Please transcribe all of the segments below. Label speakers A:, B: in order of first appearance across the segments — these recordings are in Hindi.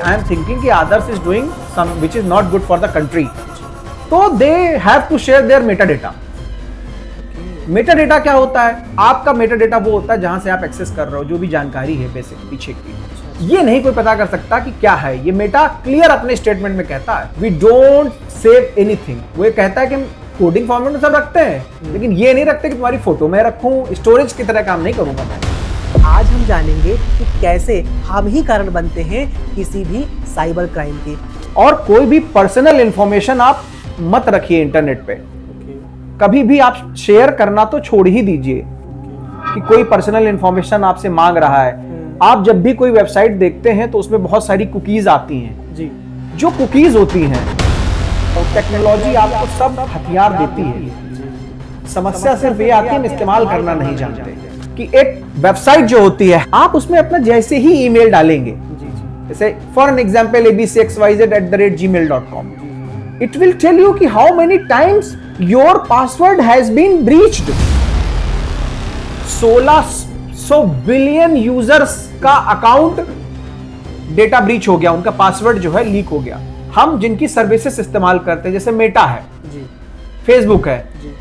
A: I am thinking कि others is doing some which is not good for the country. तो they have to share their metadata. Metadata क्या होता है? आपका मेटाडेटा वो होता है जहां से आप एक्सेस कर रहे हो, जो भी जानकारी है बेसिक पीछे की, ये नहीं कोई पता कर सकता कि क्या है। ये मेटा क्लियर अपने स्टेटमेंट में कहता है वी डोंट सेव एनीथिंग। वो ये कहता है कि हम कोडिंग फॉर्मेट में सब रखते हैं, लेकिन ये नहीं रखते कि तुम्हारी फोटो मैं रखूं, स्टोरेज की तरह काम नहीं करूंगा मैं।
B: आज हम जानेंगे कि कैसे हम ही कारण बनते हैं किसी भी साइबर क्राइम के।
A: और कोई भी पर्सनल इंफॉर्मेशन आप मत रखिए इंटरनेट पे। कभी भी आप शेयर करना तो छोड़ ही दीजिए कि कोई पर्सनल इंफॉर्मेशन आपसे मांग रहा है। आप जब भी कोई वेबसाइट देखते हैं तो उसमें बहुत सारी कुकीज आती हैं जी। जो कुकीज होती हैं और टेक्नोलॉजी आपको सब हथियार देती है। समस्या सिर्फ ये आती है हम इस्तेमाल करना नहीं जानते। कि एक वेबसाइट जो होती है आप उसमें अपना जैसे ही ईमेल डालेंगे, जैसे for an example abcxyz@gmail.com, it will tell you कि how many times your password has been breached। 1600 billion users का अकाउंट डेटा ब्रीच हो गया, उनका पासवर्ड जो है लीक हो गया। हम जिनकी सर्विसेज इस्तेमाल करते हैं जैसे मेटा है जी, फेसबुक है जी,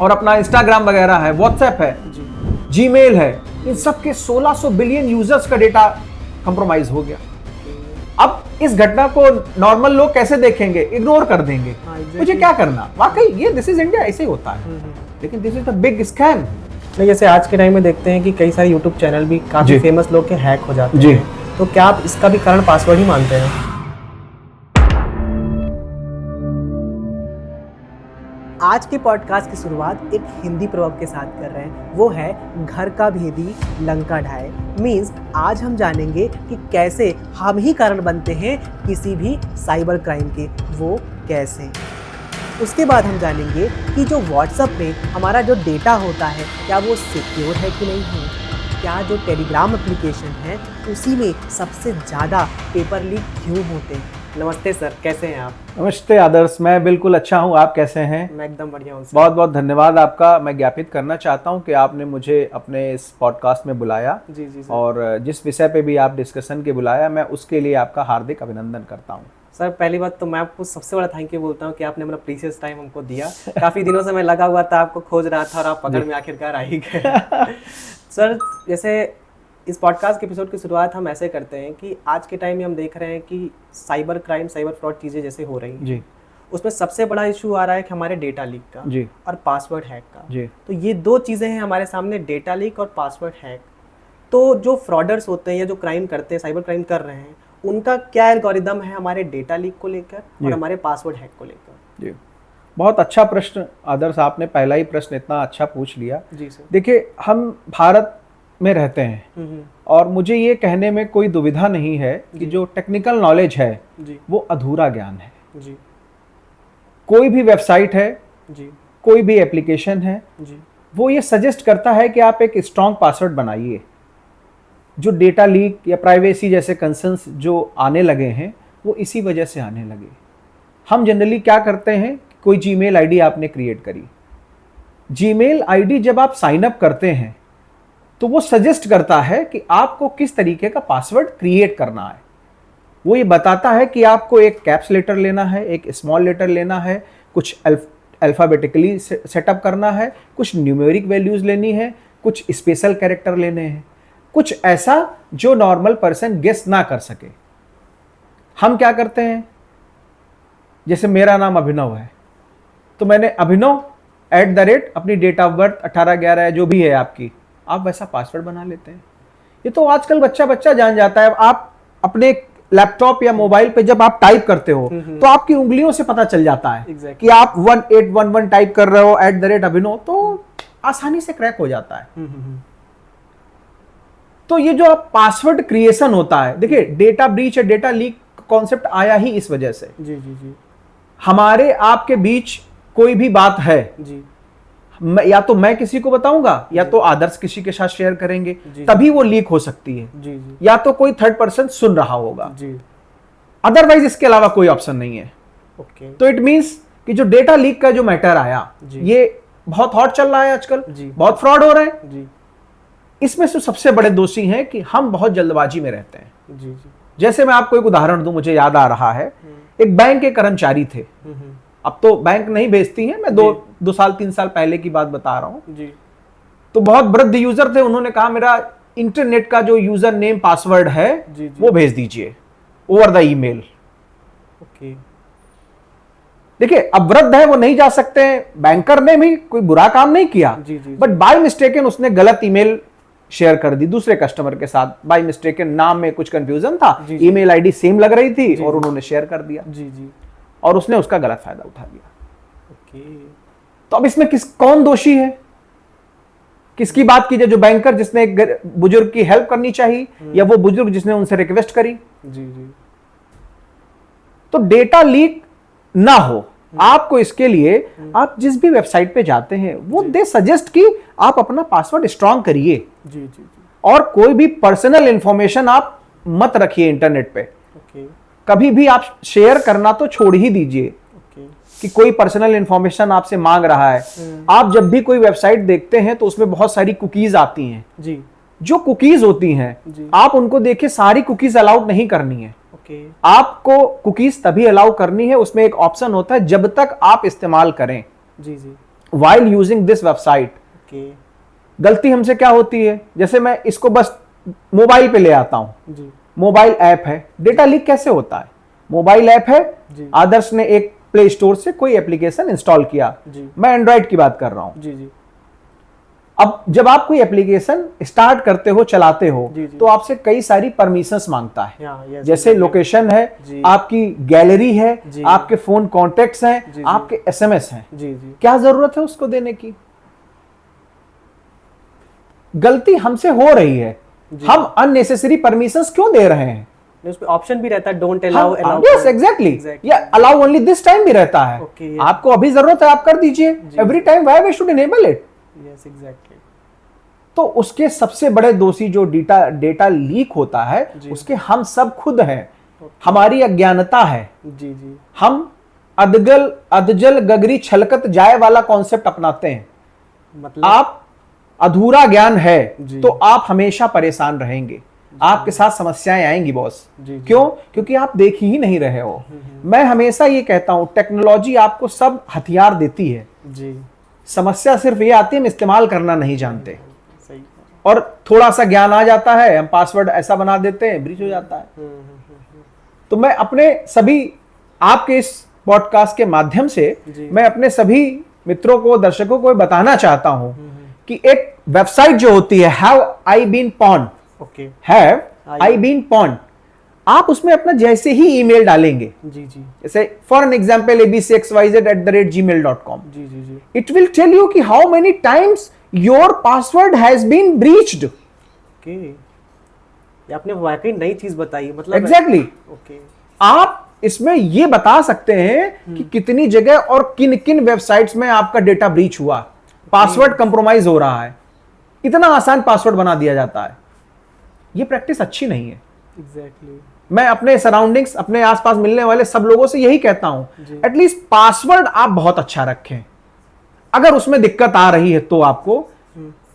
A: और अपना इंस्टाग्राम वगैरह है, व्हाट्सएप है जी, जीमेल है, इन सब के 1600 बिलियन यूजर्स का डेटा कंप्रोमाइज हो गया। अब इस घटना को नॉर्मल लोग कैसे देखेंगे? इग्नोर कर देंगे। मुझे क्या करना? वाकई ये दिस इज इंडिया, ऐसे ही होता है। लेकिन this is the big scam.
B: नहीं, जैसे आज के टाइम में देखते हैं कि कई सारे यूट्यूब चैनल भी काफी फेमस लोग के हैक हो जाते हैं, तो क्या आप इसका भी कारण पासवर्ड ही मानते हैं? आज के पॉडकास्ट की शुरुआत एक हिंदी प्रभाव के साथ कर रहे हैं, वो है घर का भेदी लंका ढाए। मीन्स आज हम जानेंगे कि कैसे हम ही कारण बनते हैं किसी भी साइबर क्राइम के, वो कैसे। उसके बाद हम जानेंगे कि जो व्हाट्सएप में हमारा जो डेटा होता है क्या वो सिक्योर है कि नहीं है। क्या जो टेलीग्राम एप्लीकेशन है उसी में सबसे ज़्यादा पेपर लीक क्यों होते हैं। नमस्ते सर, कैसे हैं आप?
A: नमस्ते आदर्श, मैं बिल्कुल अच्छा हूँ, आप कैसे हैं?
B: मैं एकदम बढ़िया हूँ।
A: बहुत बहुत धन्यवाद आपका। मैं ज्ञापित करना चाहता हूँ कि आपने मुझे अपने इस पॉडकास्ट में बुलाया
B: जी जी सर।
A: और जिस विषय पे भी आप डिस्कशन के बुलाया, मैं उसके लिए आपका हार्दिक अभिनंदन करता हूँ।
B: सर, पहली बात तो मैं आपको सबसे बड़ा थैंक यू बोलता हूँ कि आपने अपना प्रीशियस टाइम हमको दिया। काफ़ी दिनों से मैं लगा हुआ था, आपको खोज रहा था और आप पकड़ में आखिरकार आ ही गए। सर, जैसे इस पॉडकास्ट के एपिसोड की शुरुआत हम ऐसे करते हैं कि आज के टाइम में हम देख रहे हैं कि साइबर क्राइम, साइबर फ्रॉड चीज़ें जैसे हो रही हैं जी, उसमें सबसे बड़ा इशू आ रहा है कि हमारे डेटा लीक का जी और पासवर्ड हैक का जी। तो ये दो चीज़ें हैं हमारे सामने, डेटा लीक और पासवर्ड हैक। तो जो फ्रॉडर्स होते हैं या जो क्राइम करते हैं, साइबर क्राइम कर रहे हैं, उनका क्या एल्गोरिदम है हमारे डेटा लीक को लेकर और हमारे पासवर्ड हैक को लेकर?
A: जी, बहुत अच्छा प्रश्न आदर्श, आपने पहला ही प्रश्न इतना अच्छा पूछ लिया जी सर। देखिए, हम भारत में रहते हैं और मुझे ये कहने में कोई दुविधा नहीं है कि जो टेक्निकल नॉलेज है वो अधूरा ज्ञान है जी। कोई भी वेबसाइट है जी, कोई भी एप्लीकेशन है जी, वो ये सजेस्ट करता है कि आप एक स्ट्रॉन्ग पासवर्ड बनाइए। जो डेटा लीक या प्राइवेसी जैसे कंसर्न्स जो आने लगे हैं वो इसी वजह से आने लगे। हम जनरली क्या करते हैं, कोई जीमेल आईडी आपने क्रिएट करी, जीमेल आईडी जब आप साइन अप करते हैं तो वो सजेस्ट करता है कि आपको किस तरीके का पासवर्ड क्रिएट करना है। वो ये बताता है कि आपको एक कैप्स लेटर लेना है, एक स्मॉल लेटर लेना है, कुछ अल्फाबेटिकली सेटअप करना है, कुछ न्यूमेरिक वैल्यूज लेनी है, कुछ स्पेशल कैरेक्टर लेने हैं, कुछ ऐसा जो नॉर्मल पर्सन गेस ना कर सके। हम क्या करते हैं, जैसे मेरा नाम अभिनव है तो मैंने अभिनव @ अपनी डेट ऑफ बर्थ 18/11 जो भी है आपकी, आप वैसा पासवर्ड बना लेते हैं। ये तो आजकल बच्चा जान जाता है। आप अपने लैपटॉप या मोबाइल पे जब आप टाइप करते हो तो आपकी उंगलियों से पता चल जाता है कि आप 1811 टाइप कर रहे हो @ अभिनव, तो आसानी से क्रैक हो जाता है। तो ये जो पासवर्ड क्रिएशन होता है, देखिए डेटा ब्रीच या डेटा लीक कॉन्सेप्ट आया ही इस वजह से जी जी जी। हमारे आपके बीच कोई भी बात है जी, या तो मैं किसी को बताऊंगा या तो आदर्श किसी के साथ शेयर करेंगे, तभी वो लीक हो सकती है जी जी। या तो कोई थर्ड पर्सन सुन रहा होगा जी, अदरवाइज इसके अलावा कोई ऑप्शन नहीं है। ओके, तो इट मींस कि जो डेटा लीक का जो मैटर आया ये बहुत हॉट चल रहा है आजकल, बहुत फ्रॉड हो रहे हैं जी। इसमें से सबसे बड़े दोषी हैं कि हम बहुत जल्दबाजी में रहते हैं जी जी। जैसे मैं आपको एक उदाहरण दूं, मुझे याद आ रहा है, एक बैंक के कर्मचारी थे, अब तो बैंक नहीं भेजती है, मैं 2 साल 3 साल पहले की बात बता रहा हूं जी। तो बहुत वृद्ध यूजर थे, उन्होंने कहा मेरा इंटरनेट का जो यूजर नेम पासवर्ड है जी, जी। वो भेज दीजिए ओवर द ईमेल।
B: ओके,
A: देखिए अब वृद्ध है, वो नहीं जा सकते हैं, बैंकर ने भी कोई बुरा काम नहीं किया, बट बाय मिस्टेकन उसने गलत ईमेल शेयर कर दी दूसरे कस्टमर के साथ, बाय मिस्टेकन नाम में कुछ कंफ्यूजन था, ईमेल आईडी सेम लग रही थी और उन्होंने शेयर कर दिया जी जी, और उसने उसका गलत फायदा उठा लिया।
B: ओके,
A: तो अब इसमें कौन दोषी है, किसकी बात की जाए? जो बैंकर जिसने एक बुजुर्ग की हेल्प करनी चाहिए, या वो बुजुर्ग जिसने उनसे रिक्वेस्ट करी?
B: जी जी।
A: तो डेटा लीक ना हो, आपको इसके लिए आप जिस भी वेबसाइट पे जाते हैं वो दे सजेस्ट कि आप अपना पासवर्ड स्ट्रांग करिए
B: जी जी जी,
A: और कोई भी पर्सनल इंफॉर्मेशन आप मत रखिए इंटरनेट पे।
B: ओके,
A: कभी भी आप शेयर करना तो छोड़ ही दीजिए कि कोई पर्सनल इंफॉर्मेशन आपसे मांग रहा है। आप जब भी कोई वेबसाइट देखते हैं तो उसमें बहुत सारी कुकीज आती हैं
B: जी,
A: जो कुकीज होती हैं आप उनको देखिए, सारी कुकीज अलाउड नहीं करनी है।
B: ओके,
A: आपको कुकीज तभी अलाउ करनी है, उसमें एक ऑप्शन होता है जब तक आप इस्तेमाल करें
B: जी जी,
A: while using this website.
B: Okay,
A: गलती हमसे क्या होती है, जैसे मैं इसको बस मोबाइल पे ले आता हूं जी, मोबाइल ऐप है, डेटा लीक कैसे होता है? मोबाइल ऐप है, आदर्श ने एक प्ले स्टोर से कोई एप्लीकेशन इंस्टॉल किया, मैं एंड्रॉइड की बात कर रहा हूं
B: जी जी।
A: अब जब आप कोई एप्लीकेशन स्टार्ट करते हो, चलाते हो तो आपसे कई सारी परमिशंस मांगता है, जैसे लोकेशन है, आपकी गैलरी है, आपके फोन कॉन्टेक्ट्स हैं, आपके एसएमएस हैं। क्या जरूरत है उसको देने की? गलती हमसे हो रही है, हम अननेसेसरी परमिशंस क्यों दे रहे हैं?
B: उसमें ऑप्शन भी रहता है डोंट अलाउ,
A: यस एग्जैक्टली, या अलाउ ओनली दिस टाइम भी रहता है। आपको अभी जरूरत है आप कर दीजिए, every time why we should enable it?
B: Yes exactly.
A: तो उसके सबसे बड़े दोषी जो डेटा लीक होता है उसके हम सब खुद हैं, हमारी अज्ञानता है जी जी। हम अदजल गगरी छलकत जाए वाला कॉन्सेप्ट अपनाते हैं, मतलब आप अधूरा ज्ञान है तो आप हमेशा परेशान रहेंगे, आपके साथ समस्याएं आएंगी बॉस। क्यों? क्योंकि आप देख ही नहीं रहे हो। मैं हमेशा ये कहता हूं टेक्नोलॉजी आपको सब हथियार देती है जी, समस्या सिर्फ ये आती है हम इस्तेमाल करना नहीं जानते। सही। और थोड़ा सा ज्ञान आ जाता है, हम पासवर्ड ऐसा बना देते हैं, ब्रीच हो जाता है। तो मैं अपने सभी आपके इस पॉडकास्ट के माध्यम से मैं अपने सभी मित्रों को, दर्शकों को बताना चाहता हूं कि एक वेबसाइट जो होती है have I been pwned, have I been pwned, आप उसमें अपना जैसे ही ईमेल डालेंगे जी जी, जैसे फॉर एन एग्जांपल abcxyz@gmail.com जी जी जी, इट विल टेल यू कि how many times your password has been breached.
B: Okay, ये आपने वाकई नई चीज बताई, मतलब
A: एग्जैक्टली ओके। आप इसमें ये बता सकते हैं कि कितनी जगह और किन किन वेबसाइट्स में आपका डेटा ब्रीच हुआ, पासवर्ड कंप्रोमाइज हो रहा है, इतना आसान पासवर्ड बना दिया जाता है। ये प्रैक्टिस अच्छी नहीं है।
B: एग्जैक्टली
A: मैं अपने सराउंडिंग्स, अपने आसपास मिलने वाले सब लोगों से यही कहता हूं, एटलीस्ट पासवर्ड आप बहुत अच्छा रखें। अगर उसमें दिक्कत आ रही है तो आपको,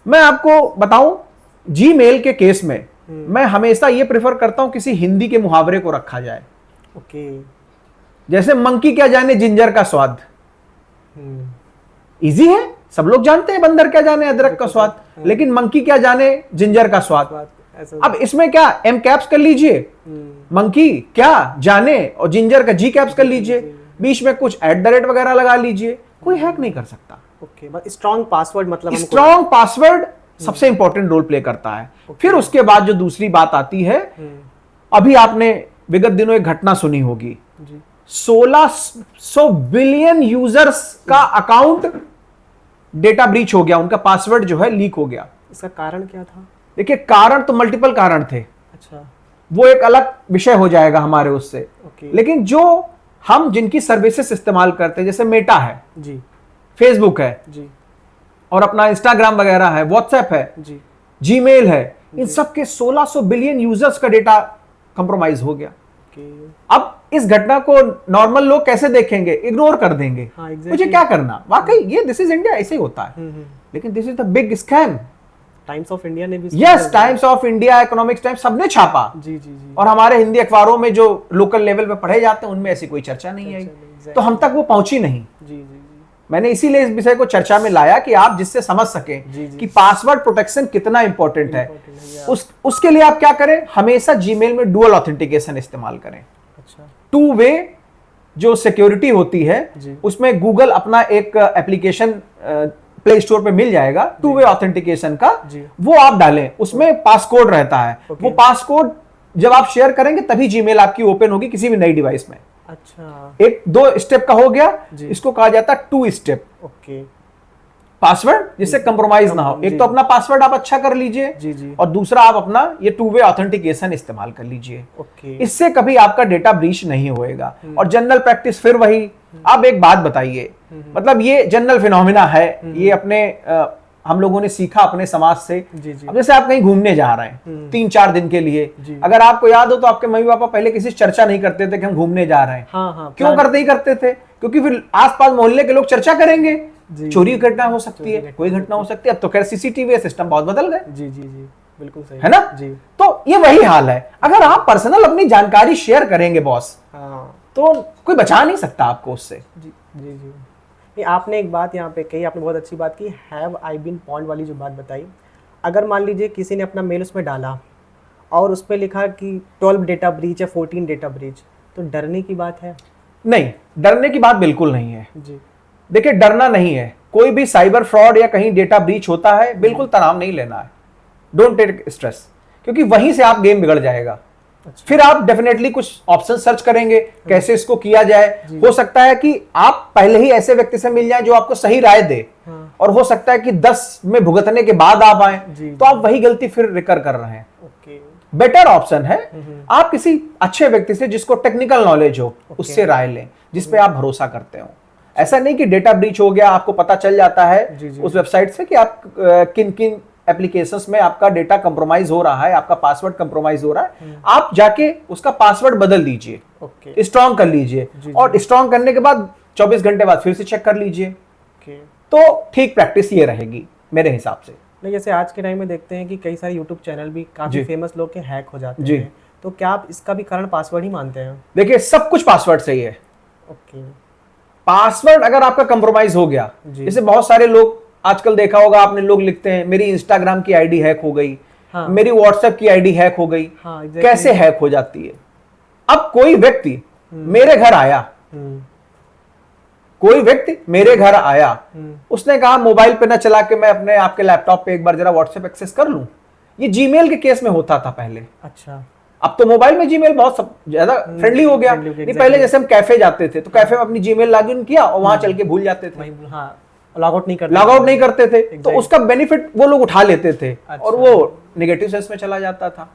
A: मैं आपको बताऊं, जीमेल के केस में मैं हमेशा ये प्रेफर करता हूं किसी हिंदी के मुहावरे को रखा जाए।
B: ओके,
A: जैसे मंकी क्या जाने जिंजर का स्वाद, इजी है, सब लोग जानते हैं बंदर क्या जाने अदरक का स्वाद, लेकिन मंकी क्या जाने जिंजर का स्वाद। अब इसमें क्या एम कैप्स कर लीजिए, मंकी क्या जाने, और जिंजर का जी कैप्स कर लीजिए, बीच में कुछ @ वगैरह लगा लीजिए, कोई हैक नहीं कर सकता।
B: ओके, बस स्ट्रॉन्ग पासवर्ड, मतलब
A: स्ट्रॉन्ग पासवर्ड सबसे इंपॉर्टेंट रोल प्ले करता है। फिर उसके बाद जो दूसरी बात आती है, अभी आपने विगत दिनों एक घटना सुनी होगी, 1600 बिलियन यूजर्स का अकाउंट डेटा ब्रीच हो गया, उनका पासवर्ड जो है लीक हो गया।
B: इसका कारण क्या था?
A: देखिए, कारण तो मल्टीपल कारण थे।
B: अच्छा,
A: वो एक अलग विषय हो जाएगा हमारे उससे। लेकिन जो हम जिनकी सर्विसेज इस्तेमाल करते हैं, जैसे मेटा है जी, फेसबुक है जी, और अपना इंस्टाग्राम वगैरह है, व्हाट्सएप है जी, जीमेल है, इन सब के 1600 बिलियन यूजर्स का डेटा कंप्रोमाइज हो गया। अब इस घटना को नॉर्मल लोग कैसे देखेंगे? इग्नोर कर देंगे। मुझे क्या करना, वाकई ये दिस इज इंडिया, ऐसे ही होता है। लेकिन this is the big scam.
B: Times of India ने भी,
A: yes, times of India, economics times, सबने छापा।
B: जी जी जी।
A: और हमारे हिंदी अखबारों में जो लोकल लेवल पे पढ़े जाते हैं उनमें ऐसी कोई चर्चा नहीं आई, तो हम तक वो पहुंची नहीं।
B: जी जी जी।
A: मैंने इसीलिए इस विषय को चर्चा में लाया कि आप जिससे समझ सकें कि पासवर्ड प्रोटेक्शन कितना इंपॉर्टेंट है। उसके लिए आप क्या करें, हमेशा जीमेल में डुअल ऑथेंटिकेशन इस्तेमाल करें।
B: अच्छा।
A: 2 वे जो सिक्योरिटी होती है उसमें गूगल अपना एक एप्लीकेशन प्ले स्टोर पे मिल जाएगा 2 वे ऑथेंटिकेशन का, वो आप डालें, उसमें पासकोड रहता है। वो पासकोड जब आप शेयर करेंगे तभी जीमेल आपकी ओपन होगी किसी भी नई डिवाइस में।
B: अच्छा।
A: एक 2 स्टेप का हो गया, इसको कहा जाता है 2 स्टेप
B: ओके
A: पासवर्ड, जिससे कंप्रोमाइज ना हो। एक तो अपना पासवर्ड आप अच्छा कर लीजिए और दूसरा आप अपना ये 2 वे ऑथेंटिकेशन इस्तेमाल कर लीजिए। इससे कभी आपका डेटा ब्रीच नहीं होएगा। और जनरल प्रैक्टिस फिर वही। अब एक बात बताइए, मतलब ये जनरल फिनोमिना है, ये अपने हम लोगों ने सीखा अपने समाज से। अब जैसे आप कहीं घूमने जा रहे हैं 3-4 दिन के लिए, अगर आपको याद हो तो आपके मम्मी पापा पहले किसी से चर्चा नहीं करते थे कि हम घूमने जा रहे हैं। क्यों करते ही करते थे? क्योंकि फिर आसपास मोहल्ले के लोग चर्चा करेंगे, चोरी की घटना हो सकती है, कोई घटना हो सकती है। अब तो खैर सीसीटीवी सिस्टम बहुत बदल गए।
B: जी जी जी, बिल्कुल सही
A: है ना जी। तो ये वही हाल है, अगर आप पर्सनल अपनी जानकारी शेयर करेंगे बॉस, तो कोई बचा नहीं सकता आपको उससे।
B: जी जी जी। ये आपने एक बात यहाँ पे कही, आपने बहुत अच्छी बात की, हैव आई बीन पॉइंट वाली जो बात बताई। अगर मान लीजिए किसी ने अपना मेल उसमें डाला और उस पर लिखा कि 12 डेटा ब्रीच या 14 डेटा ब्रीच, तो डरने की बात है? नहीं,
A: डरने की बात बिल्कुल नहीं है
B: जी।
A: देखिए, डरना नहीं है। कोई भी साइबर फ्रॉड या कहीं डेटा ब्रीच होता है, बिल्कुल तनाव नहीं लेना है, डोंट टेक स्ट्रेस, क्योंकि वहीं से आप गेम बिगड़ जाएगा। अच्छा। फिर आप डेफिनेटली कुछ ऑप्शन सर्च करेंगे कैसे इसको किया जाए। हो सकता है कि आप पहले ही ऐसे व्यक्ति से मिल जाएं जो आपको सही राय दे, और हो सकता है कि 10 में भुगतने के बाद आप आए तो आप वही गलती फिर रिकर कर रहे हैं। बेटर ऑप्शन है आप किसी अच्छे व्यक्ति से जिसको टेक्निकल नॉलेज हो उससे राय लें, जिसपे आप भरोसा करते हो। ऐसा नहीं कि डेटा ब्रीच हो गया, आपको पता चल जाता है उस वेबसाइट से कि आप किन किन एप्लीकेशंस में आपका डेटा कंप्रोमाइज हो रहा है, आपका पासवर्ड कंप्रोमाइज हो रहा है। आप जाके उसका पासवर्ड बदल लीजिए, स्ट्रॉन्ग कर लीजिए, और स्ट्रॉन्ग करने के बाद 24 घंटे बाद फिर से चेक कर लीजिए। तो ठीक प्रैक्टिस ये रहेगी मेरे हिसाब से।
B: नहीं, जैसे आज के टाइम में देखते हैं कि कई सारे यूट्यूब चैनल भी काफी फेमस लोग के हैक हो जाते हैं, तो क्या आप इसका भी कारण पासवर्ड ही मानते हैं?
A: देखिए, सब कुछ पासवर्ड से ही है। पासवर्ड अगर आपका कंप्रोमाइज हो गया, जैसे बहुत सारे लोग आजकल देखा होगा आपने, लोग लिखते हैं मेरी इंस्टाग्राम की आईडी हैक हो गई, मेरी व्हाट्सएप की आईडी हैक हो गई। कैसे हैक हो जाती है? अब कोई व्यक्ति मेरे घर आया, कोई व्यक्ति मेरे घर आया, उसने कहा मोबाइल पे ना चला के मैं अपने आपके लैपटॉप पे एक बार जरा व्हाट्सएप एक्सेस कर लूं। ये जीमेल के केस में होता था पहले। अच्छा। अब तो मोबाइल में जीमेल बहुत ज्यादा फ्रेंडली हो गया। नहीं, पहले जैसे हम कैफे जाते थे तो कैफे में अपनी जीमेल लॉगिन किया और वहां चल के भूल जाते थे,
B: लॉग आउट नहीं
A: करते थे। तो उसका बेनिफिट वो लोग उठा लेते थे और वो नेगेटिव सेंस में चला जाता था।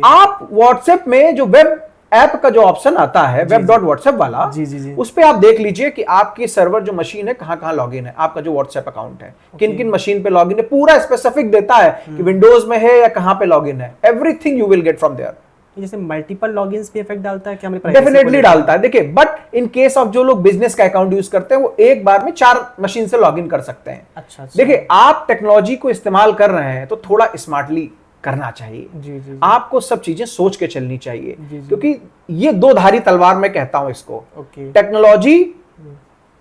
A: आप व्हाट्सएप में जो वेब ऐप का जो ऑप्शन आता है, web.whatsapp वाला, उस पे आप देख लीजिए कि आपकी सर्वर जो मशीन है कहां लॉगिन है, आपका जो व्हाट्सएप अकाउंट है किन किन मशीन पे लॉगिन है, पूरा स्पेसिफिक देता है कि विंडोज में है या कहां पे लॉगिन है। Everything you will get from there.
B: जैसे मल्टीपल लॉगिन्स पे इफेक्ट डालता है क्या?
A: डेफिनेटली डालता है। देखिए, बट इन केस ऑफ जो लोग बिजनेस का अकाउंट यूज करते हैं वो एक बार में 4 मशीन से लॉगिन कर सकते हैं। अच्छा। देखिए, आप टेक्नोलॉजी को इस्तेमाल कर रहे हैं तो थोड़ा स्मार्टली करना चाहिए। आपको सब चीजें सोच के चलनी चाहिए, क्योंकि ये 2-धारी तलवार मैं कहता हूं इसको। टेक्नोलॉजी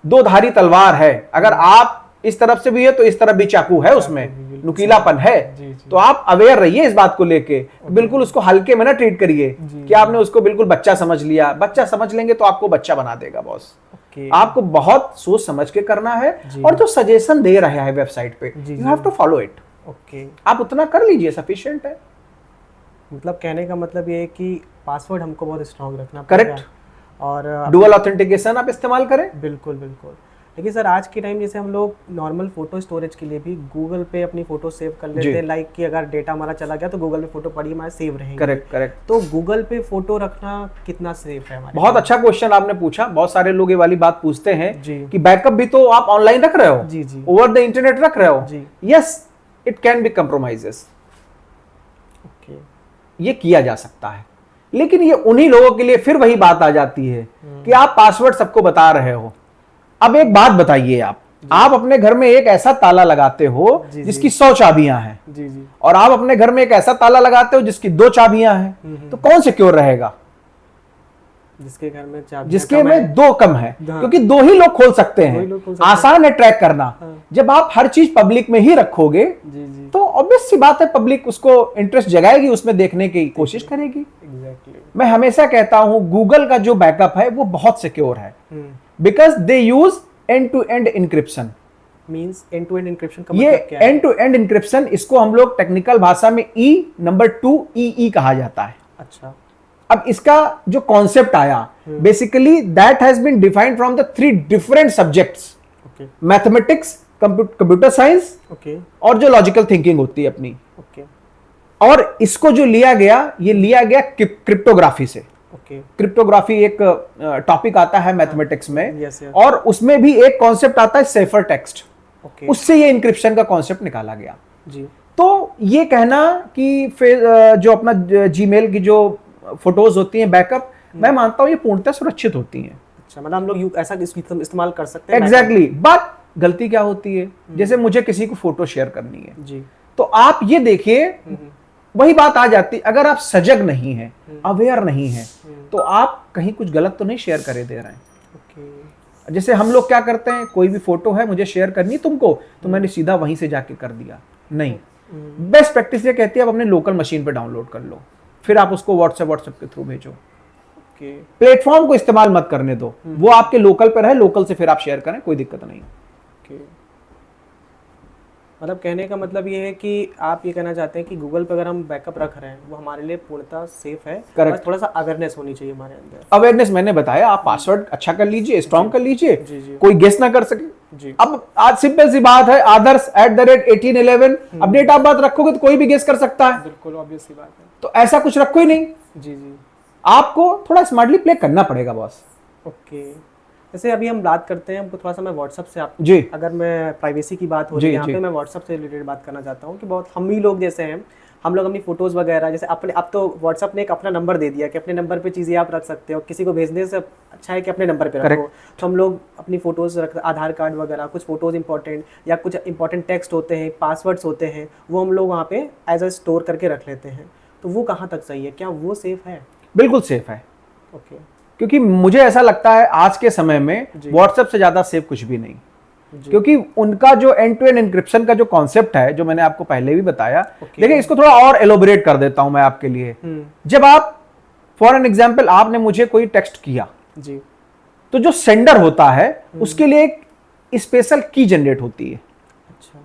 A: 2-धारी तलवार है। अगर आप इस तरफ से भी है तो इस तरफ भी चाकू है, उसमें नुकीलापन है। तो आप अवेयर रहिए इस बात को लेके, बिल्कुल उसको हल्के में ना ट्रीट करिए कि आपने उसको बिल्कुल बच्चा समझ लिया। बच्चा समझ लेंगे तो आपको बच्चा बना देगा बॉस। आपको बहुत सोच समझ के करना है, और जो सजेशन दे रहा है वेबसाइट पे, you have to follow it. आप उतना कर लीजिए, सफिशिएंट है।
B: मतलब कहने का मतलब ये है कि पासवर्ड हमको बहुत स्ट्रांग रखना
A: पड़ेगा, करेक्ट,
B: और
A: डुअल ऑथेंटिकेशन आप इस्तेमाल करें।
B: बिल्कुल बिल्कुल। लेकिन सर, आज के टाइम जैसे हम लोग नॉर्मल फोटो स्टोरेज के लिए भी गूगल पे अपनी फोटो सेव कर लेते हैं, लाइक कि अगर डेटा हमारा चला गया तो गूगल पे फोटो पड़ी हमारे सेव रहेंगे।
A: करेक्ट।
B: तो गूगल पे फोटो रखना कितना सेफ है हमारे?
A: बहुत अच्छा क्वेश्चन आपने पूछा। बहुत सारे लोग ये वाली बात पूछते हैं कि बैकअप भी तो आप ऑनलाइन रख रहे हो, ओवर द इंटरनेट रख रहे हो। Yes, it can be compromises. ये किया जा सकता है, लेकिन ये उन्हीं लोगों के लिए फिर वही बात आ जाती है कि आप पासवर्ड सबको बता रहे हो। अब एक बात बताइए, आप आप अपने घर में एक ऐसा ताला लगाते हो जिसकी 100 चाबियां हैं,
B: जी जी,
A: और आप अपने घर में एक ऐसा ताला लगाते हो जिसकी 2 चाबियां हैं, तो कौन सिक्योर रहेगा?
B: जिसके घर में चाबियां
A: जिसके में 2 कम है, क्योंकि 2 ही लोग खोल सकते हैं, आसान है ट्रैक करना। जब आप हर चीज पब्लिक में ही रखोगे तो ऑब्वियस सी बात है पब्लिक उसको इंटरेस्ट जगाएगी, उसमें देखने की कोशिश करेगी। मैं हमेशा कहता हूं गूगल का जो बैकअप है वो बहुत सिक्योर है, because they use end to end encryption.
B: Means end to end encryption का
A: ये
B: मतलब क्या है?
A: एंड टू एंड इंक्रिप्शन, इसको हम लोग टेक्निकल भाषा में नंबर 2 ई कहा जाता है।
B: अच्छा,
A: अब इसका जो कॉन्सेप्ट आया, basically that has been defined from the 3 different subjects, mathematics, computer science और जो लॉजिकल थिंकिंग होती है अपनी। और इसको जो लिया गया, ये लिया गया क्रिप्टोग्राफी से। क्रिप्टोग्राफी एक टॉपिक आता है मैथमेटिक्स में, और उसमें भी एक कॉन्सेप्ट आता है सेफर टेक्स्ट, उससे ये इंक्रिप्शन का कॉन्सेप्ट निकाला गया जी। तो ये कहना कि जो अपना जीमेल की जो फोटोज होती हैं बैकअप, मैं मानता हूं ये पूर्णतः सुरक्षित होती हैं।
B: अच्छा, मतलब हम लोग ऐसा इस्तेमाल कर सकते हैं।
A: एग्जैक्टली, बट गलती क्या होती है, जैसे मुझे किसी को फोटो शेयर करनी है जी, तो आप ये देखिए वही बात आ जाती, अगर आप सजग नहीं है, अवेयर नहीं है, तो आप कहीं कुछ गलत तो नहीं शेयर करे दे रहे हैं। जैसे हम लोग क्या करते हैं, कोई भी फोटो है मुझे शेयर करनी तुमको, तो मैंने सीधा वहीं से जाके कर दिया, नहीं। बेस्ट प्रैक्टिस ये कहती है आप अपने लोकल मशीन पे डाउनलोड कर लो, फिर आप उसको व्हाट्सएप के थ्रू भेजो। प्लेटफॉर्म को इस्तेमाल मत करने दो, वो आपके लोकल पे रहे, लोकल से फिर आप शेयर करें, कोई दिक्कत नहीं।
B: मतलब कहने का मतलब ये है कि आप ये कहना चाहते हैं कि गूगल पे अगर हम बैकअप रख रहे हैं वो हमारे लिए पूर्णतः सेफ है, बस थोड़ा सा अवेयरनेस होनी चाहिए हमारे अंदर। अवेयरनेस
A: मैंने बताया, आप पासवर्ड अच्छा कर लीजिए, स्ट्रॉन्ग कर लीजिए, कोई गेस ना कर सके जी। अब आज सिंपल सी बात है, आदर्श @1811 अब डेट ऑफ बर्थ रखोगे तो कोई भी गेस कर सकता है,
B: बिल्कुल ऑब्वियस सी बात है।
A: तो ऐसा कुछ रखो ही नहीं
B: जी जी,
A: आपको थोड़ा स्मार्टली प्ले करना पड़ेगा बॉस।
B: ओके, जैसे अभी हम बात करते हैं, थोड़ा सा मैं व्हाट्सएप से आप
A: जी,
B: अगर मैं प्राइवेसी की बात हो रही है यहाँ पे, मैं व्हाट्सएप से रिलेटेड बात करना चाहता हूँ कि बहुत हम ही लोग जैसे हैं, हम लोग अपनी फोटोज़ वगैरह जैसे अपने, अब तो व्हाट्सएप ने एक अपना नंबर दे दिया कि अपने नंबर पे चीज़ें आप रख सकते हो, किसी को भेजने से अच्छा है कि अपने नंबर पे रखो। तो हम लोग अपनी फोटोज़ रख, आधार कार्ड वगैरह, कुछ फोटोज़ इंपॉर्टेंट या कुछ इंपॉर्टेंट टेक्स्ट होते हैं, पासवर्ड्स होते हैं, वो हम लोग वहाँ पे एज अ स्टोर करके रख लेते हैं। तो वो कहाँ तक सही है, क्या वो सेफ है?
A: बिल्कुल सेफ है।
B: ओके,
A: क्योंकि मुझे ऐसा लगता है आज के समय में व्हाट्सएप से ज्यादा सेफ कुछ भी नहीं, क्योंकि उनका जो एंड टू एंड एन्क्रिप्शन का जो कॉन्सेप्ट है, जो मैंने आपको पहले भी बताया, देखिए इसको थोड़ा और एलोबरेट कर देता हूं मैं आपके लिए। जब आप फॉर एन एग्जांपल आपने मुझे कोई टेक्स्ट किया जी, तो जो सेंडर होता है उसके लिए एक स्पेशल की जनरेट होती है। अच्छा,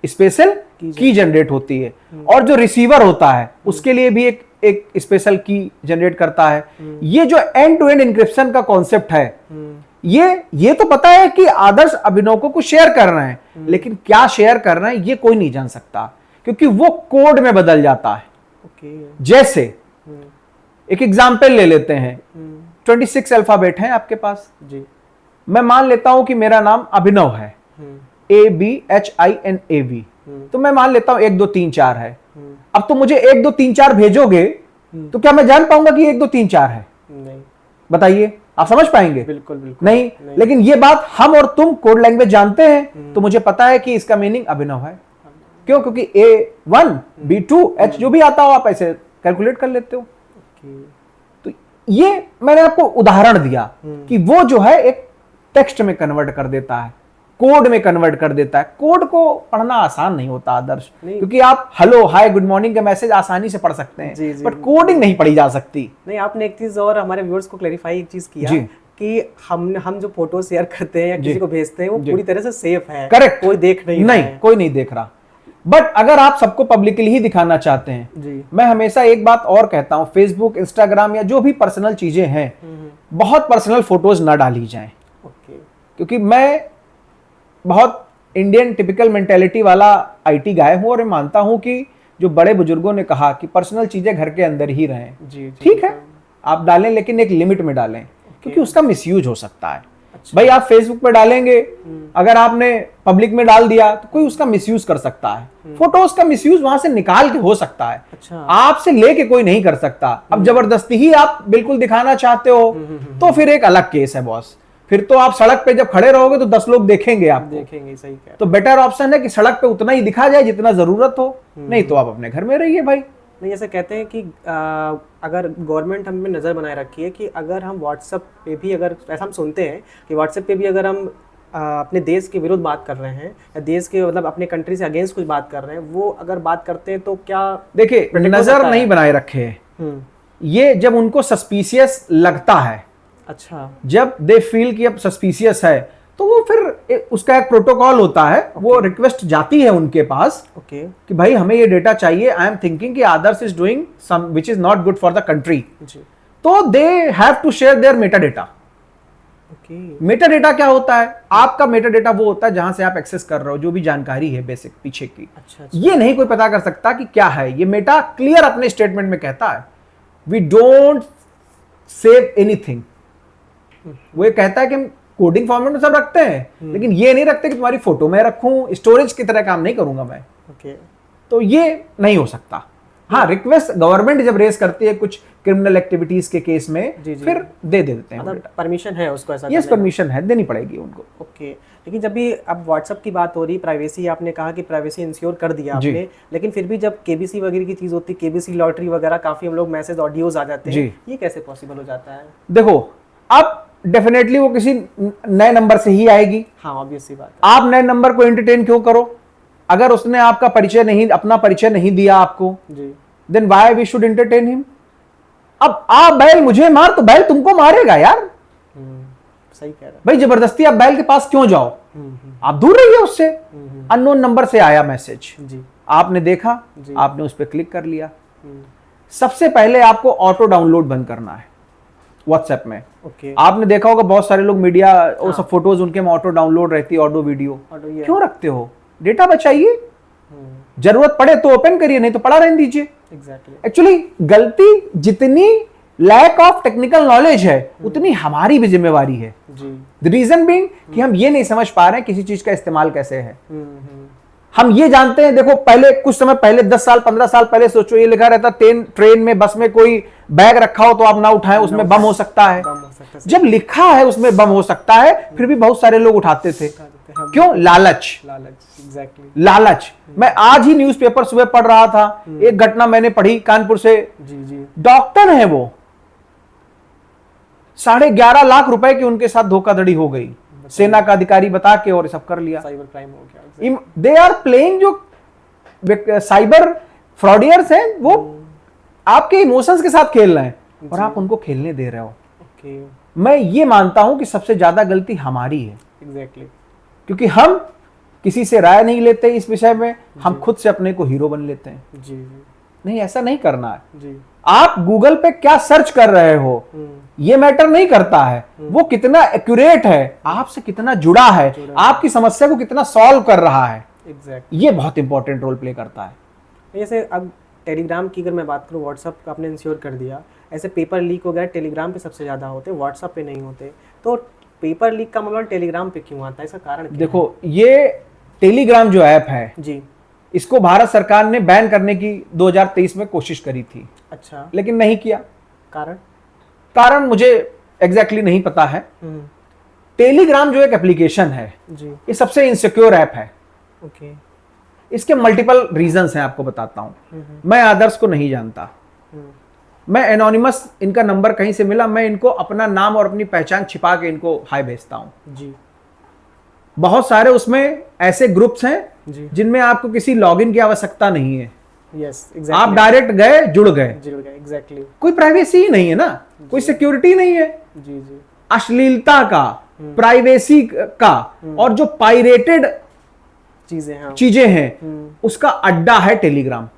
A: स्पेशल की जनरेट होती है, और जो रिसीवर होता है उसके लिए भी एक स्पेशल की जनरेट करता है। ये जो एंड टू एंड इंक्रिप्शन का कॉन्सेप्ट है, ये तो पता है कि आदर्श अभिनव को कुछ शेयर कर रहे हैं, लेकिन क्या शेयर कर रहे हैं ये कोई नहीं जान सकता, क्योंकि वो कोड में बदल जाता है। जैसे एक एग्जांपल ले लेते हैं, 26 अल्फाबेट हैं आपके पास जी, मैं मान लेता हूं कि मेरा नाम अभिनव है, ABHINAV, तो मैं मान लेता हूं 1 2 3 4 है। अब तो मुझे 1 2 3 4 भेजोगे तो क्या मैं जान पाऊंगा कि 1 2 3 4 है?
B: नहीं।
A: बताइए, आप समझ पाएंगे?
B: बिल्कुल बिल्कुल
A: नहीं। लेकिन ये बात हम और तुम कोड लैंग्वेज जानते हैं, तो मुझे पता है कि इसका मीनिंग अभिनव है। क्यों? क्योंकि A1 B2 H जो भी आता हो आप ऐसे कैलकुलेट कर लेते हो। तो ये मैंने आपको उदाहरण दिया कि वो जो है एक टेक्स्ट में कन्वर्ट कर देता है, कोड में कन्वर्ट कर देता है। कोड को पढ़ना आसान नहीं होता आदर्श, क्योंकि आप हेलो हाय गुड मॉर्निंग के मैसेज आसानी से पढ़ सकते हैं, बट कोडिंग नहीं पढ़ी जा सकती।
B: नहीं, आपने एक चीज और हमारे व्यूअर्स को क्लैरिफाई एक चीज किया कि हम जो फोटो शेयर करते हैं या किसी को भेजते हैं वो पूरी तरह से सेफ है।
A: करेक्ट,
B: कोई देख नहीं,
A: कोई नहीं देख रहा। बट अगर आप सबको पब्लिकली ही दिखाना चाहते हैं, मैं हमेशा एक बात और कहता हूं, फेसबुक, इंस्टाग्राम या जो भी पर्सनल चीजें हैं, बहुत पर्सनल फोटोज ना डाली जाएं, क्योंकि मैं बहुत इंडियन टिपिकल मेंटेलिटी वाला आईटी गाय हूं, और मैं मानता हूं कि जो बड़े बुजुर्गों ने कहा कि पर्सनल चीजें घर के अंदर ही रहें। ठीक है, आप डालें, लेकिन एक लिमिट में डालें, क्योंकि उसका मिसयूज हो सकता है। भाई आप फेसबुक पे डालेंगे, अगर आपने पब्लिक में डाल दिया तो कोई उसका मिसयूज कर सकता है। फोटोज का मिसयूज वहां से निकाल के हो सकता है, आपसे लेके कोई नहीं कर सकता। अब जबरदस्ती ही आप बिल्कुल दिखाना चाहते हो तो फिर एक अलग केस है बॉस, फिर तो आप सड़क पे जब खड़े रहोगे तो 10 लोग देखेंगे आपको।
B: देखेंगे, सही कह रहे हैं।
A: तो बेटर ऑप्शन है कि सड़क पे उतना ही दिखा जाए जितना जरूरत हो, नहीं तो आप अपने घर में रहिए भाई।
B: नहीं, ऐसे कहते हैं कि अगर गवर्नमेंट हम में नज़र बनाए रखी है कि अगर हम व्हाट्सएप पे भी, अगर ऐसा हम सुनते हैं कि व्हाट्सएप पे भी अगर हम अपने देश के विरुद्ध बात कर रहे हैं या देश के मतलब अपने कंट्री से अगेंस्ट कुछ बात कर रहे हैं, वो अगर बात करते हैं तो क्या,
A: देखिए नजर नहीं बनाए रखे है, ये जब उनको सस्पिशियस लगता है, अच्छा जब दे फील कि अब सस्पिशियस है तो वो फिर उसका एक प्रोटोकॉल होता है, वो रिक्वेस्ट जाती है उनके पास कि भाई हमें ये डेटा चाहिए, आई एम थिंकिंग कि others is doing some which is not good for the country, तो they have to share their meta data. Meta data क्या होता है? आपका मेटा डेटा वो होता है जहां से आप एक्सेस कर रहे हो, जो भी जानकारी है बेसिक पीछे की। अच्छा। ये नहीं कोई पता कर सकता कि क्या है ये। मेटा क्लियर अपने स्टेटमेंट में कहता है वी डोंट सेव एनीथिंग। वो ये कहता है कि हम कोडिंग फॉर्मेट में सब रखते हैं, लेकिन ये नहीं रखते कि तुम्हारी फोटो मैं रखूं, स्टोरेज की तरह काम नहीं करूंगा मैं। तो ये नहीं हो सकता। हाँ, रिक्वेस्ट गवर्नमेंट जब रेस करती है कुछ क्रिमिनल एक्टिविटीज के केस में, फिर दे देते हैं, मतलब
B: परमिशन है उसको ऐसा।
A: यस, परमिशन है, देनी पड़ेगी उनको।
B: ओके। लेकिन जब भी अब व्हाट्सएप की बात हो रही, प्राइवेसी आपने कहा कि प्राइवेसी इंश्योर कर दिया आपने, लेकिन फिर भी जब केबीसी वगैरह की चीज होती है, केबीसी लॉटरी वगैरह, काफी हम लोग मैसेज ऑडियोज आ जाते हैं, ये कैसे पॉसिबल हो जाता है?
A: देखो, अब डेफिनेटली वो किसी नए नंबर से ही आएगी।
B: हाँ, ऑब्वियस सी बात है।
A: आप नए नंबर को एंटरटेन क्यों करो? अगर उसने आपका परिचय नहीं, अपना परिचय नहीं दिया आपको, then why we should entertain him? अब आप बैल मुझे मार तो बैल तुमको मारेगा यार।
B: सही कह रहे हैं
A: भाई, जबरदस्ती आप बैल के पास क्यों जाओ? आप दूर रहिए उससे। अननोन नंबर से आया मैसेज, आपने देखा, आपने उस पर क्लिक कर लिया। सबसे पहले आपको ऑटो डाउनलोड बंद करना है व्हाट्सएप में। आपने देखा होगा बहुत सारे लोग मीडिया और सब फोटोज उनके में ऑटो डाउनलोड रहती है, ऑडियो वीडियो। क्यों रखते हो? डेटा बचाइए। जरूरत पड़े तो ओपन करिए, नहीं तो पड़ा रहने दीजिए। एक्चुअली गलती जितनी लैक ऑफ टेक्निकल नॉलेज है, उतनी हमारी भी जिम्मेवारी है। द रीजन बीइंग कि हम ये नहीं समझ पा रहे हैं किसी चीज का इस्तेमाल कैसे है। हम ये जानते हैं, देखो पहले कुछ समय पहले 10 साल 15 साल पहले सोचो, ये लिखा रहता ट्रेन में, बस में कोई बैग रखा हो तो आप ना उठाएं, उसमें बम हो सकता है। जब लिखा है उसमें बम हो सकता है, फिर भी बहुत सारे लोग उठाते थे। क्यों? लालच। एग्जैक्टली लालच। मैं आज ही न्यूज़पेपर सुबह पढ़ रहा था, एक घटना मैंने पढ़ी कानपुर से। डॉक्टर है वो, 11.5 लाख रुपए की उनके साथ धोखाधड़ी हो गई, सेना का अधिकारी बता के, और सब कर लिया। साइबर क्राइम हो गया। दे आर प्लेइंग, जो साइबर फ्रॉडियर्स हैं वो आपके इमोशंस के साथ खेल रहे हैं और आप उनको खेलने दे रहे हो। मैं ये मानता हूं कि सबसे ज्यादा गलती हमारी है। एग्जैक्टली। क्योंकि हम किसी से राय नहीं लेते इस विषय में, हम खुद से अपने को हीरो बन लेते हैं। जी। नहीं, ऐसा नहीं करना है। जी। आप गूगल पे क्या सर्च कर रहे हो ये मैटर नहीं करता है, वो कितना एक्यूरेट है, आपसे कितना जुड़ा है, आपकी समस्या को कितना सॉल्व कर रहा है। ये बहुत इंपॉर्टेंट रोल प्ले करता है।
B: जैसे अब टेलीग्राम की अगर मैं बात करूँ, व्हाट्सएप का आपने इंश्योर कर दिया, ऐसे पेपर लीक वगैरह टेलीग्राम पे सबसे ज्यादा होते हैं, व्हाट्सएप पे नहीं होते, तो पेपर लीक का मामला टेलीग्राम पे क्यों आता है? इसका कारण क्या है?
A: देखो, ये टेलीग्राम जो ऐप है जी, इसको भारत सरकार ने बैन करने की 2023 में कोशिश करी थी। अच्छा। लेकिन नहीं किया। कारण मुझे एग्जैक्टली नहीं पता है। टेलीग्राम जो एक एप्लीकेशन है जी, ये सबसे इनसिक्योर ऐप है। ओके। इसके मल्टीपल रीजंस हैं, आपको बताता हूं। मैं आदर्श को नहीं जानता, मैं एनोनिमस, इनका नंबर कहीं से मिला, मैं इनको अपना नाम और अपनी पहचान छिपा के इनको हाई भेजता हूं जी। बहुत सारे उसमें ऐसे ग्रुप्स हैं जिनमें आपको किसी लॉगिन की आवश्यकता नहीं है। Yes, exactly. आप डायरेक्ट गए, जुड़ गए। एग्जैक्टली। कोई प्राइवेसी ही नहीं है ना, कोई सिक्योरिटी नहीं है। जी जी। अश्लीलता का, प्राइवेसी का और जो पायरेटेड चीजें हैं उसका अड्डा है टेलीग्राम।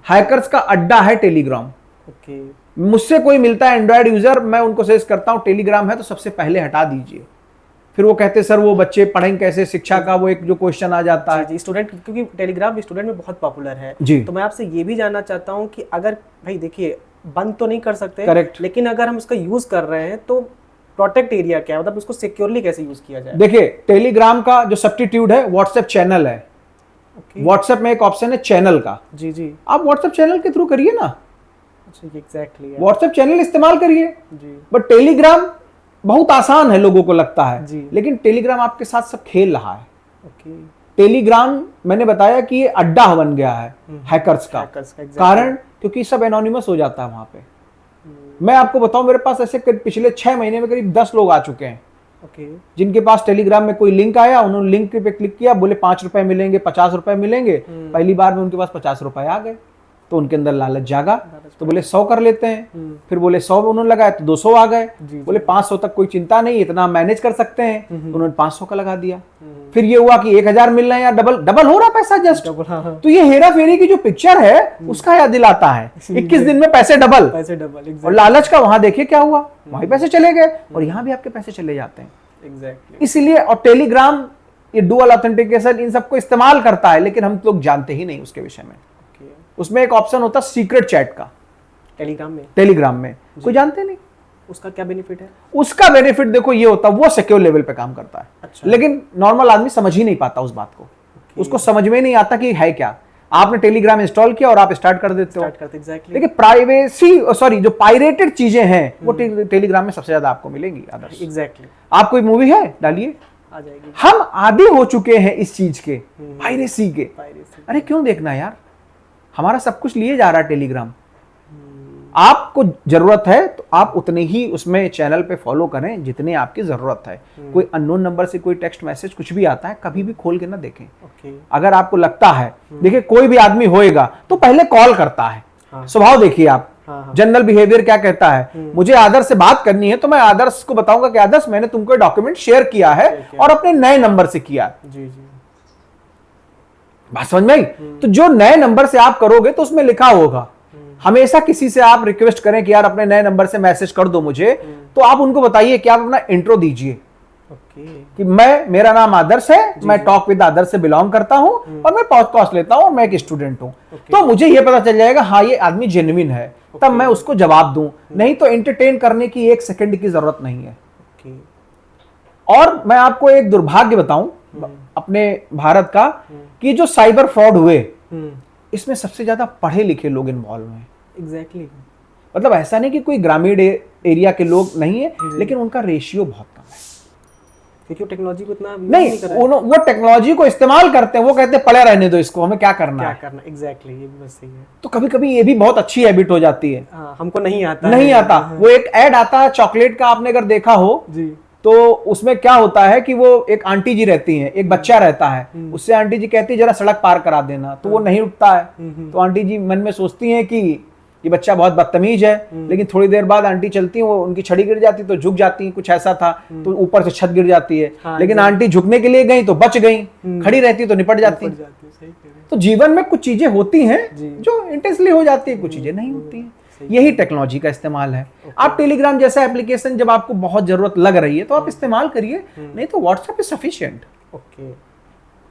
A: हैकर्स का अड्डा है टेलीग्राम। ओके। मुझसे कोई मिलता है एंड्रॉयड यूजर, मैं उनको सजेस्ट करता हूं टेलीग्राम है तो सबसे पहले हटा दीजिए। फिर वो कहते सर वो बच्चे पढ़ेंगे कैसे, शिक्षा का वो एक जो क्वेश्चन आ जाता है। स्टूडेंट, क्योंकि टेलीग्राम स्टूडेंट में बहुत पॉपुलर है जी। तो मैं आपसे ये भी जानना चाहता हूँ कि अगर भाई देखिए, बंद तो नहीं कर सकते, करेक्ट, लेकिन अगर हम उसका यूज कर रहे हैं तो प्रोटेक्ट एरिया क्या है, मतलब उसको सिक्योरली कैसे यूज किया जाए? देखिए, टेलीग्राम का जो सब्स्टिट्यूट है व्हाट्सएप चैनल है। व्हाट्सएप में एक ऑप्शन है चैनल का। जी जी। आप व्हाट्सएप चैनल के थ्रू करिए ना। एग्जैक्टली। व्हाट्सएप चैनल इस्तेमाल करिए, बट टेलीग्राम बहुत आसान है, लोगों को लगता है, लेकिन टेलीग्राम आपके साथ सब खेल रहा है। टेलीग्राम मैंने बताया कि ये अड्डा बन गया है हैकर्स का। कारण क्योंकि सब एनोनिमस हो जाता है वहां पे। मैं आपको बताऊं, मेरे पास ऐसे पिछले 6 महीने में करीब 10 लोग आ चुके हैं जिनके पास टेलीग्राम में कोई लिंक आया, उन्होंने लिंक पे क्लिक किया, बोले 5 रुपए मिलेंगे, 50 रुपए मिलेंगे। पहली बार में उनके पास 50 रुपए आ गए तो उनके अंदर लालच जागा, तो बोले 100 कर लेते हैं। फिर बोले 100 उन्होंने लगाया तो 200 आ गए। बोले 500 तक कोई चिंता नहीं, इतना मैनेज कर सकते हैं, तो उन्होंने 500 का लगा दिया। फिर ये हुआ कि 1000 मिल रहे हैं, यार डबल हो रहा पैसा जस्ट। तो ये हेरा फेरी की जो पिक्चर है उसका याद दिलाता है। 21 दिन में पैसे डबल। और लालच का वहां देखिए क्या हुआ, वहीं पैसे चले गए और यहाँ भी आपके पैसे चले जाते हैं। इसलिए और टेलीग्राम ये डुअल ऑथेंटिकेशन इन सबको इस्तेमाल करता है, लेकिन हम लोग जानते ही नहीं उसके विषय में। उसमें एक ऑप्शन होता है सीक्रेट चैट का टेलीग्राम में कोई जानते नहीं।
B: उसका क्या बेनिफिट है?
A: उसका बेनिफिट देखो ये होता है, वो सिक्योर लेवल पे काम करता है। अच्छा। लेकिन नॉर्मल आदमी समझ ही नहीं पाता उस बात को। उसको समझ में नहीं आता कि है क्या। आपने टेलीग्राम इंस्टॉल किया और आप स्टार्ट कर देते हो। लेकिन प्राइवेसी जो पायरेटेड चीजें हैं वो टेलीग्राम में सबसे ज्यादा आपको मिलेंगी।
B: एग्जैक्टली।
A: आप कोई मूवी है डालिए,
B: आ जाएगी।
A: हम आदी हो चुके हैं इस चीज के, पायरेसी के। अरे क्यों देखना यार, हमारा सब कुछ लिए जा रहा है टेलीग्राम। आपको जरूरत है तो आप उतने ही उसमें चैनल पे फॉलो करें जितने आपकी जरूरत है। कोई अननोन नंबर से कोई टेक्स्ट मैसेज कुछ भी आता है, कभी भी खोल के ना देखें। अगर आपको लगता है, देखिए कोई भी आदमी होएगा तो पहले कॉल करता है। स्वभाव देखिए आप, जनरल बिहेवियर क्या कहता है, मुझे आदर्श से बात करनी है तो मैं आदर्श को बताऊंगा कि आदर्श मैंने तुमको डॉक्यूमेंट शेयर किया है और अपने नए नंबर से किया। बात समझ में आई? तो जो नए नंबर से आप करोगे तो उसमें लिखा होगा। हमेशा किसी से आप रिक्वेस्ट करें कि यार अपने नए नंबर से मैसेज कर दो मुझे, तो आप उनको बताइए कि आप अपना इंट्रो दीजिए कि मेरा नाम आदर्श है, मैं टॉक विद आदर्श से बिलोंग करता हूं और मैं पॉडकास्ट लेता हूं और मैं एक स्टूडेंट हूं। तो मुझे ये पता चल जाएगा हाँ ये आदमी जेन्युइन है, तब मैं उसको जवाब दूं। नहीं तो एंटरटेन करने की 1 सेकंड की जरूरत नहीं है। और मैं आपको एक दुर्भाग्य बताऊं अपने भारत का, कि जो साइबर फ्रॉड हुए इसमें सबसे ज्यादा पढ़े लिखे लोग इन्वॉल्व हैं।
B: एग्जैक्टली।
A: मतलब ऐसा नहीं कि कोई ग्रामीण एरिया के लोग नहीं है, लेकिन उनका रेशियो बहुत कम है
B: क्योंकि वो टेक्नोलॉजी को इतना
A: नहीं कर रहे हैं। वो टेक्नोलॉजी को इस्तेमाल करते हैं, वो कहते हैं पड़े रहने दो इसको, हमें क्या करना है।
B: एग्जैक्टली, ये भी बस सही है।
A: तो कभी कभी ये भी बहुत अच्छी हैबिट हो जाती है।
B: हमको नहीं आता
A: वो एक ऐड आता है चॉकलेट का, आपने अगर देखा हो जी, तो उसमें क्या होता है कि वो एक आंटी जी रहती हैं, एक बच्चा रहता है, उससे आंटी जी कहती है जरा सड़क पार करा देना, तो वो नहीं उठता है। तो आंटी जी मन में सोचती हैं कि ये बच्चा बहुत बदतमीज है, लेकिन थोड़ी देर बाद आंटी चलती है, वो उनकी छड़ी गिर जाती तो झुक जाती है, कुछ ऐसा था, तो ऊपर से छत गिर जाती है। लेकिन आंटी झुकने के लिए गई तो बच गई, खड़ी रहती तो निपट जाती। तो जीवन में कुछ चीजें होती हैं जो इंटेंसली हो जाती है, कुछ चीजें नहीं होती हैं। यही टेक्नोलॉजी का इस्तेमाल है। आप टेलीग्राम जैसा एप्लीकेशन जब आपको बहुत जरूरत लग रही है तो आप इस्तेमाल करिए, नहीं तो व्हाट्सएप इज सफिशिएंट।
B: ओके,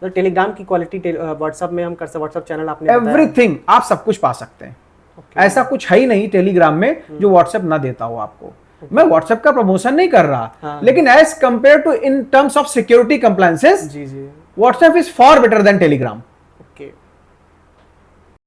B: तो टेलीग्राम की क्वालिटी व्हाट्सएप में हम कर सकते, व्हाट्सएप चैनल आपने
A: एवरीथिंग आप सब कुछ पा सकते हैं। ऐसा कुछ है ही नहीं टेलीग्राम में जो व्हाट्सएप ना देता हो आपको। मैं व्हाट्सएप का प्रमोशन नहीं कर रहा, लेकिन as compare to in terms of security compliances, WhatsApp is far better than Telegram.